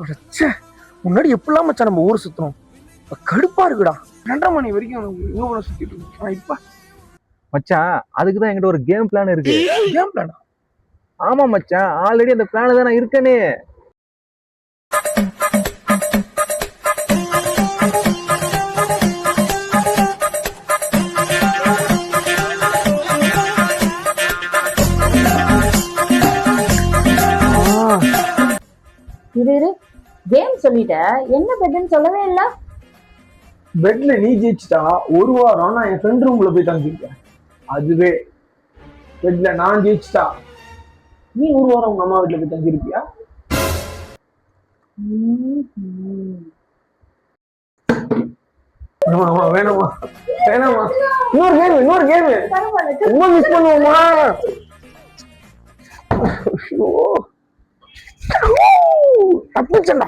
ச்சே, முன்னாடி எப்படிலாம் மச்சான் நம்ம ஊர் சுத்தணும், இப்ப கடுப்பா இருக்குடா. 2:30 மணி வரைக்கும் எங்க சுத்திட்டு இருக்கோம். இப்ப மச்சான் அதுக்குதான் என்கிட்ட ஒரு கேம் பிளான் இருக்கு. கேம் பிளானா? ஆமா மச்சான், ஆல்ரெடி அந்த பிளான் தான் நான் இருக்கனே. இரு கேம் சொல்லிட்ட, என்ன பெட்னு சொல்லவே இல்ல. பெட்ல நீ ஜெயிச்சிட்டா 1 வாரம் நான் என் ஃப்ரெண்ட் ரூம்ல போய் தங்கிருக்கேன். அதுவே பெட்ல நான் ஜெயிச்சிட்டா நீ 1 வாரம் உங்க அம்மா வீட்டுல போய் தங்கிருப்பியா? வேணாமா வேணாமா, இன்னொரு கேம் ரொம்ப மிஸ் பண்ணுவோமா? தப்பிச்சண்டா.